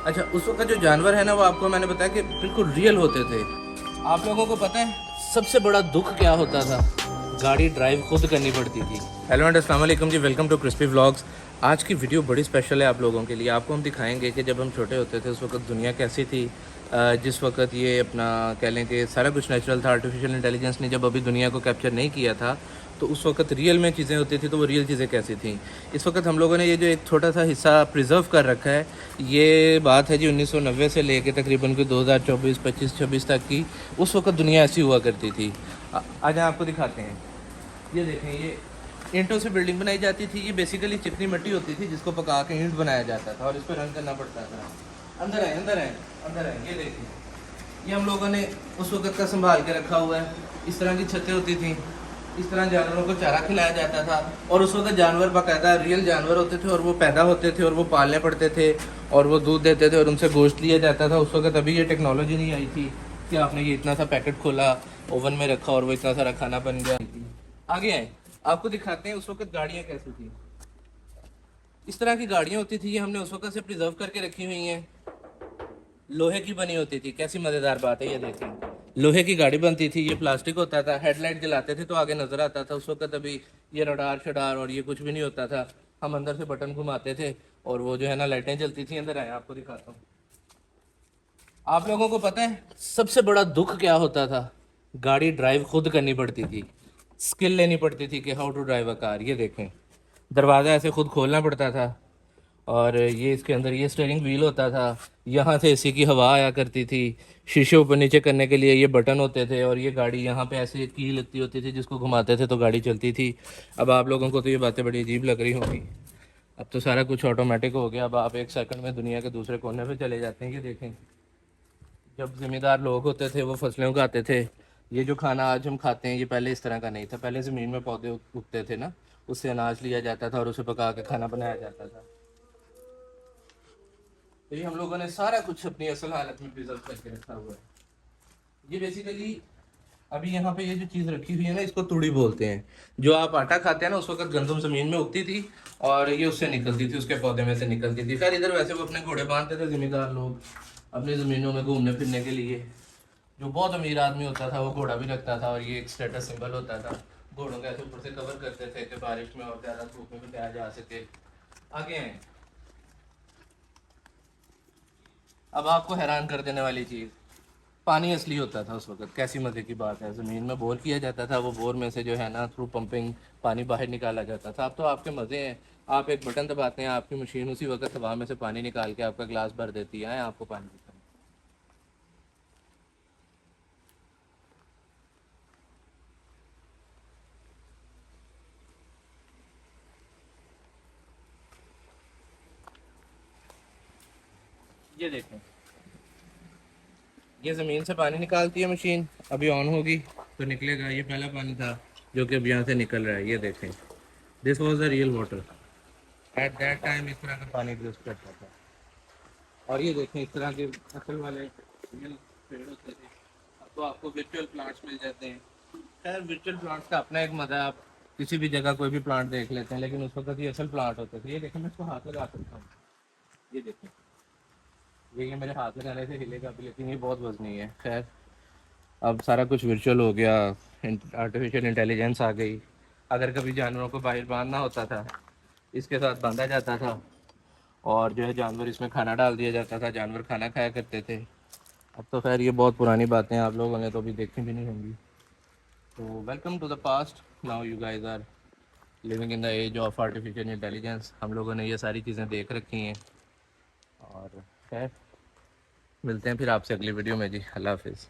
अच्छा, उस वक्त जो जानवर है ना, वो आपको मैंने बताया कि बिल्कुल रियल होते थे। आप लोगों को पता है सबसे बड़ा दुख क्या होता था? गाड़ी ड्राइव खुद करनी पड़ती थी। हेलो एंड अस्सलाम वालेकुम जी, वेलकम टू क्रिस्पी व्लॉग्स। आज की वीडियो बड़ी स्पेशल है आप लोगों के लिए। आपको हम दिखाएंगे कि जब हम छोटे होते थे उस वक्त दुनिया कैसी थी। जिस वक्त ये अपना कह लें कि सारा कुछ नेचुरल था, आर्टिफिशियल इंटेलिजेंस ने जब अभी दुनिया को कैप्चर नहीं किया था, तो उस वक्त रियल में चीज़ें होती थी, तो वो रियल चीज़ें कैसी थी। इस वक्त हम लोगों ने ये जो एक छोटा सा हिस्सा प्रिजर्व कर रखा है, ये बात है जी 1990 से लेके तकरीबन कोई 2024, 25, 26 तक की। उस वक्त दुनिया ऐसी हुआ करती थी। आज आपको दिखाते हैं। ये देखें, ये ईंटों से बिल्डिंग बनाई जाती थी। ये बेसिकली चिकनी मिट्टी होती थी जिसको पका के ईंट बनाया जाता था और इस पर रंग करना पड़ता था। अंदर है, अंदर है, अंदर है। ये देखें, ये हम लोगों ने उस वक्त का संभाल के रखा हुआ है। इस तरह की छतें होती थी, इस तरह जानवरों को चारा खिलाया जाता था। और उस वक्त जानवर बाकायदा रियल जानवर होते थे और वो पैदा होते थे और वो पालने पड़ते थे और वो दूध देते थे और उनसे गोश्त लिया जाता था। उस वक्त अभी ये टेक्नोलॉजी नहीं आई थी कि आपने ये इतना सा पैकेट खोला, ओवन में रखा और वो इतना सारा खाना बन गया। आगे आए, आपको दिखाते हैं उस वक्त गाड़ियाँ कैसी थी। इस तरह की गाड़ियाँ होती थी, ये हमने उस वक्त से प्रिजर्व करके रखी हुई हैं। लोहे की बनी होती थी। कैसी मज़ेदार बात है, ये देखें, लोहे की गाड़ी बनती थी। ये प्लास्टिक होता था, हेडलाइट जलाते थे तो आगे नज़र आता था। उस वक्त अभी ये रडार शडार और ये कुछ भी नहीं होता था। हम अंदर से बटन घुमाते थे और वो जो है ना लाइटें जलती थी। अंदर आए, आपको दिखाता हूँ। आप लोगों को पता है सबसे बड़ा दुख क्या होता था? गाड़ी ड्राइव खुद करनी पड़ती थी, स्किल लेनी पड़ती थी कि how to drive a car. ये देखें, दरवाज़ा ऐसे खुद खोलना पड़ता था और ये इसके अंदर ये स्टीयरिंग व्हील होता था। यहाँ से एसी की हवा आया करती थी। शीशे ऊपर नीचे करने के लिए ये बटन होते थे और ये गाड़ी यहाँ पे ऐसे की लगती होती थी जिसको घुमाते थे तो गाड़ी चलती थी। अब आप लोगों को तो ये बातें बड़ी अजीब लग रही होंगी। अब तो सारा कुछ ऑटोमेटिक हो गया। अब आप एक सेकंड में दुनिया के दूसरे कोने पे चले जाते हैं। ये देखें, जब ज़मींदार लोग होते थे वो फसलें उगाते थे। ये जो खाना आज हम खाते हैं ये पहले इस तरह का नहीं था। पहले ज़मीन में पौधे उगते थे ना, उससे अनाज लिया जाता था और उसे पका के खाना बनाया जाता था। तो ये हम लोगों ने सारा कुछ अपनी असल हालत में प्रिजर्व करके रखा हुआ है। ये बेसिकली अभी यहाँ पे ये जो चीज़ रखी हुई है ना, इसको तूड़ी बोलते हैं। जो आप आटा खाते हैं ना, उस वक्त गंदम ज़मीन में उगती थी और ये उससे निकलती थी, उसके पौधे में से निकलती थी। खैर, इधर वैसे वो अपने घोड़े बांधते थे ज़मींदार लोग अपनी ज़मीनों में घूमने फिरने के लिए। जो बहुत अमीर आदमी होता था वो घोड़ा भी रखता था और ये एक स्टेटस सिंबल होता था। घोड़ों के ऐसे ऊपर से कवर करते थे कि बारिश में और ज़्यादा धूप में भी जाया जा सके। आगे हैं, अब आपको हैरान कर देने वाली चीज़, पानी असली होता था उस वक्त। कैसी मज़े की बात है, ज़मीन में बोर किया जाता था, वो बोर में से जो है ना थ्रू पंपिंग पानी बाहर निकाला जाता था। अब तो आपके मज़े हैं, आप एक बटन दबाते हैं, आपकी मशीन उसी वक्त हवा में से पानी निकाल के आपका गिलास भर देती है। आपको पानी पीता है। ये देखें, ये ज़मीन से पानी निकालती है मशीन। अभी ऑन होगी तो निकलेगा। ये पहला पानी था जो कि अब यहाँ से निकल रहा है। ये देखें, this was the real water. At that time इस तरह का पानी एग्जिस्ट करता था। और ये देखें, इस तरह के असल वाले रियल पेड़ होते थे। अब तो आपको वर्चुअल प्लांट्स मिल जाते हैं। खैर, वर्चुअल प्लांट्स का अपना एक मज़ा है। आप किसी भी जगह कोई भी प्लांट देख लेते हैं, लेकिन उस वक्त ये असल प्लांट होते थे। ये देखें, मैं इसको हाथ लगा सकता हूँ। ये देखें, ये मेरे हाथ लगाने से हिलेगा भी, लेकिन ये बहुत वजनी है। खैर, अब सारा कुछ वर्चुअल हो गया, आर्टिफिशियल इंटेलिजेंस आ गई। अगर कभी जानवरों को बाहर बांधना होता था, इसके साथ बांधा जाता था और जो है जानवर इसमें खाना डाल दिया जाता था, जानवर खाना खाया करते थे। अब तो खैर ये बहुत पुरानी बातें आप लोगों ने तो अभी देखी भी नहीं होंगी। तो welcome to the past, now you guys are living in the age of artificial intelligence. हम लोगों ने ये सारी चीज़ें देख रखी हैं। और खैर, मिलते हैं फिर आपसे अगली वीडियो में जी। अल्लाह हाफिज़।